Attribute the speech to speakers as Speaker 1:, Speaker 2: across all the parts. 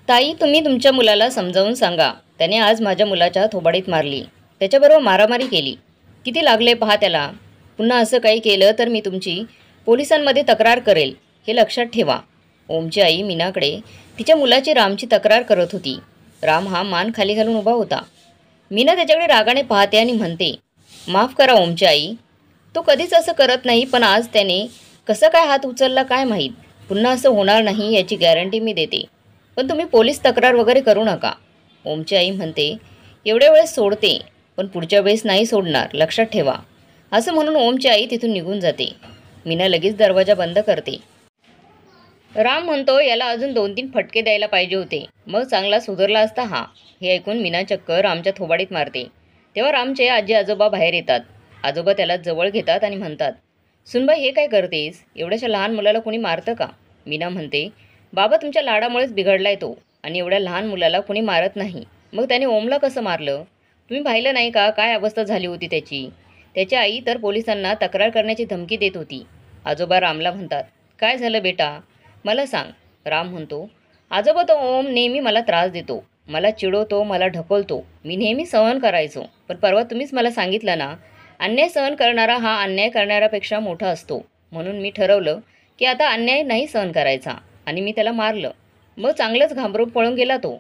Speaker 1: ताई, तुम्ही तुमच्या मुलाला समजावून सांगा. त्याने आज माझ्या मुलाच्या थोबाडीत मारली. त्याच्याबरोबर मारामारी केली. किती लागले पहा त्याला. पुन्हा असं काही केलं तर मी तुमची पोलिसांमध्ये तक्रार करेल, हे लक्षात ठेवा. ओमची आई मीनाकडे तिच्या मुलाची रामची तक्रार करत होती. राम हा मान खाली घालून उभा होता. मीना त्याच्याकडे रागाने पाहते आणि म्हणते, माफ करा ओमची आई. तो कधीच असं करत नाही, पण आज त्याने कसं काय हात उचलला काय माहीत. पुन्हा असं होणार नाही याची गॅरंटी मी देते. पण तुम्ही पोलीस तक्रार वगैरे करू नका. ओमची आई म्हणते, एवढ्या वेळेस सोडते, पण पुढच्या वेळेस नाही सोडणार, लक्षात ठेवा. असं म्हणून ओमची आई तिथून निघून जाते. मीना लगेच दरवाजा बंद करते. राम म्हणतो, याला अजून 2-3 फटके द्यायला पाहिजे होते, मग चांगला सुधारला असता हा. हे ऐकून मीना चक्क रामच्या थोबाडीत मारते. तेव्हा रामचे आजी आजोबा बाहेर येतात. आजोबा त्याला जवळ घेतात आणि म्हणतात, सुनबाई हे काय करतेस? एवढ्याशा लहान मुलाला कोणी मारतं का? मीना म्हणते, बाबा तुमच्या लाडामुळेच बिघडलाय तो, आणि एवढ्या लहान मुलाला कोणी मारत नाही. मग त्याने ओमला कसं मारलं? तुम्ही पाहिलं नाही का काय अवस्था झाली होती त्याची? त्याची आई तर पोलिसांना तक्रार करण्याची धमकी देत होती. आजोबा रामला म्हणतात, काय झालं बेटा, मला सांग. राम म्हणतो, आजोबा तो ओम नेहमी मला त्रास देतो, मला चिडवतो, मला ढकलतो. मी नेहमी सहन करायचो, पण परवा तुम्हीच मला सांगितलं ना, अन्याय सहन करणारा हा अन्याय करणाऱ्यापेक्षा मोठा असतो. म्हणून मी ठरवलं की आता अन्याय नाही सहन करायचा, आणि मी त्याला मारलं. मग चांगलंच घाबरून पळून गेला तो.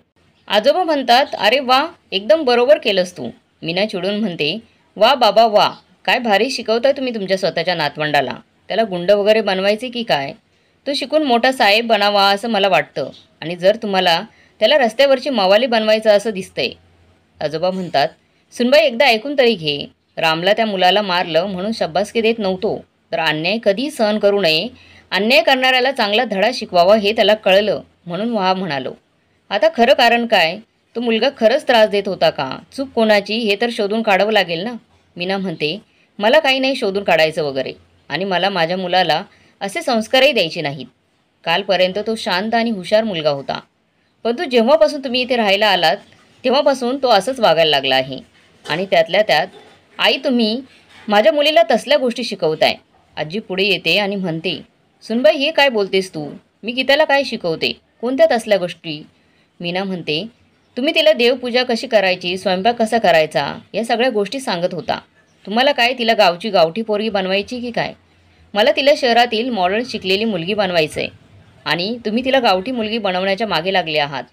Speaker 1: आजोबा म्हणतात, अरे वा, एकदम बरोबर केलंस तू. मीना चिडून म्हणते, वा बाबा वा, काय भारी शिकवताय तुम्ही तुमच्या स्वतःच्या नातवंडाला. त्याला गुंड वगैरे बनवायचे की काय? तो शिकून मोठा साहेब बनावा असं मला वाटतं, आणि जर तुम्हाला त्याला रस्त्यावरची मवाली बनवायचं असं दिसतंय. आजोबा म्हणतात, सुनबाई एकदा ऐकून तरी घे. रामला त्या मुलाला मारलं म्हणून शब्बासकी देत नव्हतो, तर अन्याय कधीही सहन करू नये, अन्याय करणाऱ्याला चांगला धडा शिकवावा हे त्याला कळलं म्हणून म्हणालो. आता खरं कारण काय? तो मुलगा खरंच त्रास देत होता का? चूक कोणाची हे तर शोधून काढावं लागेल ना. मीना म्हणते, मला काही नाही शोधून काढायचं वगैरे, आणि मला माझ्या मुलाला असे संस्कारही द्यायचे नाहीत. कालपर्यंत तो शांत आणि हुशार मुलगा होता, पण तो जेव्हापासून तुम्ही इथे राहायला आलात तेव्हापासून तो असंच वागायला लागला आहे. आणि त्यातल्या त्यात आई तुम्ही माझ्या मुलीला तसल्या गोष्टी शिकवताय. आजी पुढे येते आणि म्हणते, सुनबाई हे काय बोलतेस तू? मी गीताला काय शिकवते? कोणत्या तसल्या गोष्टी? मीना म्हणते, तुम्ही तिला देवपूजा कशी करायची, स्वयंपाक कसा करायचा, या सगळ्या गोष्टी सांगत होता. तुम्हाला काय तिला गावची गावठी पोरगी बनवायची की काय? मला तिला शहरातील मॉडर्न शिकलेली मुलगी बनवायचं आहे, आणि तुम्ही तिला गावठी मुलगी बनवण्याच्या मागे लागले आहात.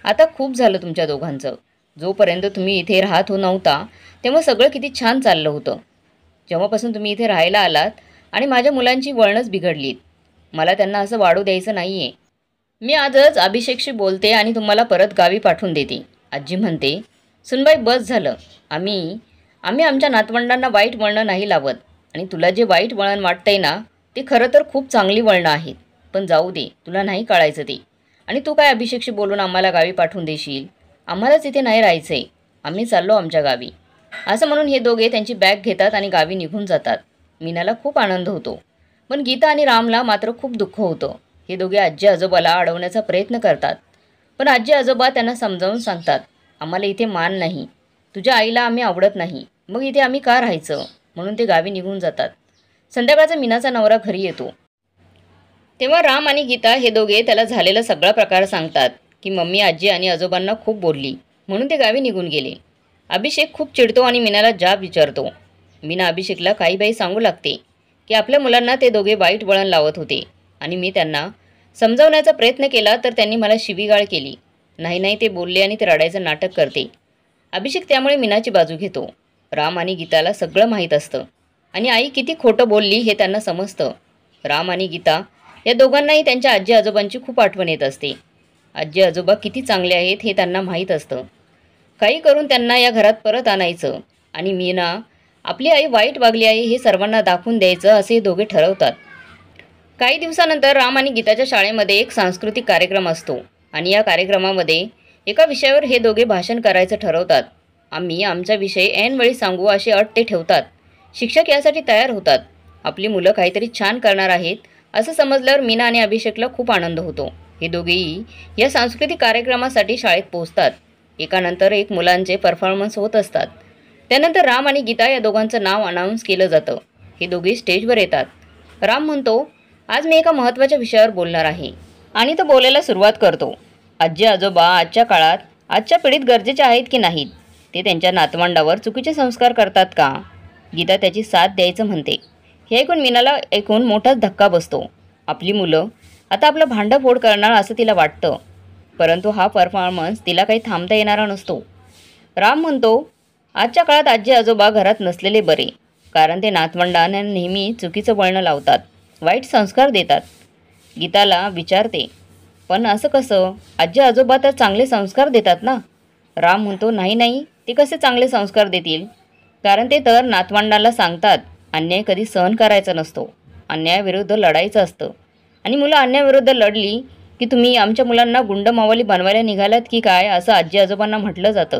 Speaker 1: आता खूप झालं तुमच्या दोघांचं. जोपर्यंत तुम्ही इथे राहत नव्हता तेव्हा सगळं किती छान चाललं होतं. जेव्हापासून तुम्ही इथे राहायला आलात आणि माझ्या मुलांची वळणच बिघडलीत. मला त्यांना असं वाढू द्यायचं नाही आहे. मी आजच अभिषेकशी बोलते आणि तुम्हाला परत गावी पाठवून देते. आजी म्हणते, सुनबाई बस झालं. आम्ही आमच्या नातवंडांना वाईट वळणं नाही लावत, आणि तुला जे वाईट वळण वाटतंय ना, ते खरं तर खूप चांगली वळणं आहेत. पण जाऊ दे, तुला नाही कळायचं ते. आणि तू काय अभिषेकशी बोलून आम्हाला गावी पाठवून देशील? आम्हालाच इथे नाही राहायचं आहे, आम्ही चाललो आमच्या गावी. असं म्हणून हे दोघे त्यांची बॅग घेतात आणि गावी निघून जातात. मीनाला खूप आनंद होतो, पण गीता आणि रामला मात्र खूप दुःख होतं. हे दोघे आजी आजोबाला अडवण्याचा प्रयत्न करतात, पण आजी आजोबा त्यांना समजावून सांगतात, आम्हाला इथे मान नाही, तुझ्या आईला आम्ही आवडत नाही, मग इथे आम्ही का राहायचं? म्हणून ते गावी निघून जातात. संध्याकाळचा मीनाचा नवरा घरी येतो. तेव्हा राम आणि गीता हे दोघे त्याला झालेला सगळा प्रकार सांगतात, की मम्मी आजी आणि आजोबांना खूप बोलली म्हणून ते गावी निघून गेले. अभिषेक खूप चिडतो आणि मीनाला जाब विचारतो. मीना अभिषेकला काही बाई सांगू लागते की आपल्या मुलांना ते दोघे वाईट वळण लावत होते, आणि मी त्यांना समजावण्याचा प्रयत्न केला तर त्यांनी मला शिवीगाळ केली. नाही ते बोलले आणि ते रडायचं नाटक करते. अभिषेक त्यामुळे मीनाची बाजू घेतो. राम आणि गीताला सगळं माहीत असतं, आणि आई किती खोटं बोलली हे त्यांना समजतं. राम आणि गीता या दोघांनाही त्यांच्या आजी आजोबांची खूप आठवण येत असते. आजी आजोबा किती चांगले आहेत हे त्यांना माहीत असतं. काही करून त्यांना या घरात परत आणायचं, आणि मीना आपली आई वाईट वागली आहे हे सर्वांना दाखवून द्यायचं असे हे दोघे ठरवतात. काही दिवसानंतर राम आणि गीताच्या शाळेमध्ये एक सांस्कृतिक कार्यक्रम असतो, आणि या कार्यक्रमामध्ये एका विषयावर हे दोघे भाषण करायचं ठरवतात. आम्ही आमचा विषय ऐनवेळी सांगू अशी अट ते ठेवतात. शिक्षक यासाठी तयार होतात. आपली मुलं काहीतरी छान करणार आहेत असं समजल्यावर मीना आणि अभिषेकला खूप आनंद होतो. हे दोघेही या सांस्कृतिक कार्यक्रमासाठी शाळेत पोहोचतात. एकानंतर एक मुलांचे परफॉर्मन्स होत असतात. त्यानंतर राम आणि गीता या दोघांचं नाव अनाऊन्स केलं जातं. हे दोघे स्टेजवर येतात. राम म्हणतो, आज मी एका महत्त्वाच्या विषयावर बोलणार आहे, आणि तो बोलायला सुरुवात करतो. आजी आजोबा आजच्या काळात आजच्या पिढीत गरजेचे आहेत की नाहीत? ते त्यांच्या नातवंडावर चुकीचे संस्कार करतात का? गीता त्याची साथ द्यायचं म्हणते. हे ऐकून मीनाला मोठाच धक्का बसतो. आपली मुलं आता आपलं भांडंफोड करणार असं तिला वाटतं. परंतु हा परफॉर्मन्स तिला काही थांबता येणारा नसतो. राम म्हणतो, आजच्या काळात आजी आजोबा घरात नसलेले बरे, कारण ते नातवंडांना नेहमी चुकीचं वळण लावतात, वाईट संस्कार देतात. गीताला विचारते, पण असं कसं? आजी आजोबा तर चांगले संस्कार देतात ना? राम म्हणतो, नाही, ते कसे चांगले संस्कार देतील? कारण ते तर नातवंडाला सांगतात, अन्याय कधी सहन करायचा नसतो, अन्यायाविरुद्ध लढायचं असतं. आणि मुलं अन्यायाविरुद्ध लढली की तुम्ही आमच्या मुलांना गुंड मावाली बनवायला निघालात की काय, असं आजी आजोबांना म्हटलं जातं.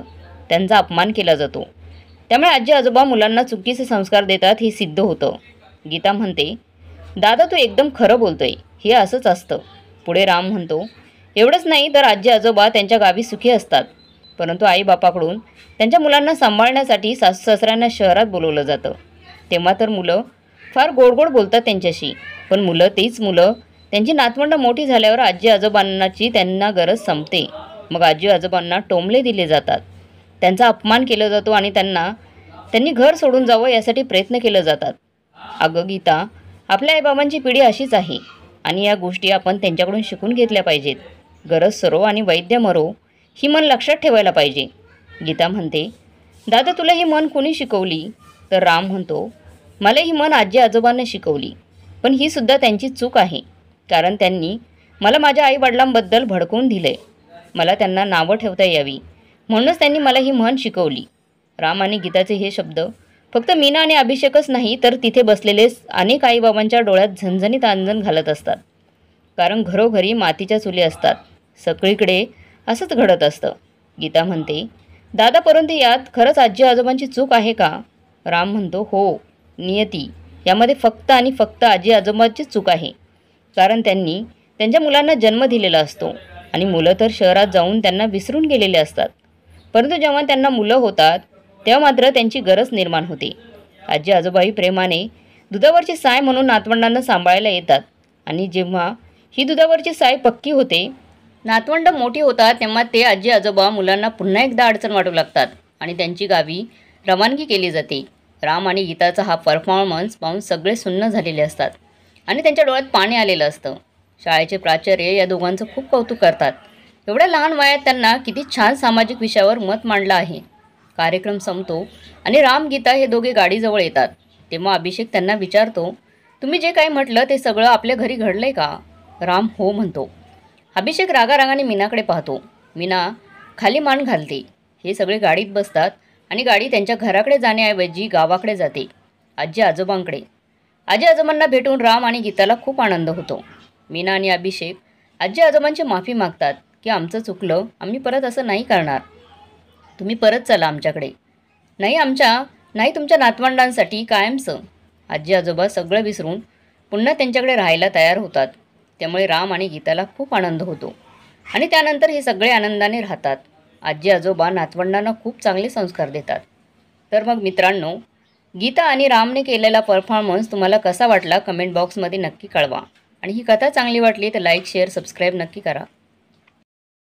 Speaker 1: त्यांचा अपमान केला जातो. त्यामुळे आजी आजोबा मुलांना चुकीचे संस्कार देतात हे सिद्ध होतं. गीता म्हणते, दादा तू एकदम खरं बोलतोय, हे असंच असतं. पुढे राम म्हणतो, एवढंच नाही तर आजी आजोबा त्यांच्या गावी सुखी असतात, परंतु आईबापाकडून त्यांच्या मुलांना सांभाळण्यासाठी सासू सासऱ्यांना शहरात बोलवलं जातं. तेव्हा तर मुलं फार गोड बोलतात त्यांच्याशी, पण तीच मुलं त्यांची नातवंड मोठी झाल्यावर आजी आजोबांनाची त्यांना गरज संपते. मग आजी आजोबांना टोमले दिले जातात, त्यांचा अपमान केला जातो आणि त्यांनी घर सोडून जावं यासाठी प्रयत्न केले जातात. अगं गीता, आपल्या आईबाबांची पिढी अशीच आहे आणि या गोष्टी आपण त्यांच्याकडून शिकून घेतल्या पाहिजेत. गरज सरो आणि वैद्य मरो ही म्हण लक्षात ठेवायला पाहिजे. गीता म्हणते, दादा तुला ही म्हण कोणी शिकवली? तर राम म्हणतो, मला ही म्हण आजी आजोबांना शिकवली, पण ही सुद्धा त्यांची चूक आहे, कारण त्यांनी मला माझ्या आईवडिलांबद्दल भडकवून दिले. मला त्यांना नावं ठेवता यावी म्हणूनच त्यांनी मला ही म्हण शिकवली. राम आणि गीताचे हे शब्द फक्त मीना आणि अभिषेकच नाही तर तिथे बसलेले अनेक आईबाबांच्या डोळ्यात झणझणीत आंजन घालत असतात. कारण घरोघरी मातीच्या चुली असतात, सगळीकडे असंच घडत असतं. गीता म्हणते, दादा परंतु यात खरंच आजी आजोबांची चूक आहे का? राम म्हणतो, हो नियती, यामध्ये फक्त आणि फक्त आजी आजोबांचीच चूक आहे, कारण त्यांनी त्यांच्या मुलांना जन्म दिलेला असतो आणि मुलं तर शहरात जाऊन त्यांना विसरून गेलेले असतात. परंतु जेव्हा त्यांना मुलं होतात तेव्हा मात्र त्यांची गरज निर्माण होते. आजी आजोबाही प्रेमाने दुधावरची साय म्हणून नातवंडांना सांभाळायला येतात आणि जेव्हा ही दुधावरची साय पक्की होते, नातवंड मोठी होतात, तेव्हा ते आजी आजोबा मुलांना पुन्हा एकदा अडचण वाटू लागतात आणि त्यांची गावी रवानगी केली जाते. राम आणि गीताचा हा परफॉर्मन्स पाहून सगळे सुन्न झालेले असतात आणि त्यांच्या डोळ्यात पाणी आलेलं असतं. शाळेचे प्राचार्य या दोघांचं खूप कौतुक करतात. एवढ्या लहान वयात त्यांना किती छान सामाजिक विषयावर मत मांडलं आहे. कार्यक्रम संपतो आणि राम गीता हे दोघे गाडीजवळ येतात. तेव्हा अभिषेक त्यांना विचारतो, तुम्ही जे काही म्हटलं ते सगळं आपल्या घरी घडलंय का? राम हो म्हणतो. अभिषेक रागारागाने मीनाकडे पाहतो. मीना खाली मान घालते. हे सगळे गाडीत बसतात आणि गाडी त्यांच्या घराकडे जाण्याऐवजी गावाकडे जाते, आजी आजोबांकडे. आजी आजोबांना भेटून राम आणि गीताला खूप आनंद होतो. मीना आणि अभिषेक आजी आजोबांची माफी मागतात की आमचं चुकलं, आम्ही परत असं नाही करणार, तुम्ही परत चला आमच्याकडे. नाही तुमच्या नातवंडांसाठी कायमचं. आजी आजोबा सगळं विसरून पुन्हा त्यांच्याकडे राहायला तयार होतात. त्यामुळे राम आणि गीताला खूप आनंद होतो आणि त्यानंतर हे सगळे आनंदाने राहतात. आजी आजोबा नातवंडांना खूप चांगले संस्कार देतात. तर मग मित्रांनो, गीता आणि रामने केलेला परफॉर्मन्स तुम्हाला कसा वाटला कमेंट बॉक्समध्ये नक्की कळवा. आणि ही कथा चांगली वाटली तर लाईक शेअर सबस्क्राईब नक्की करा.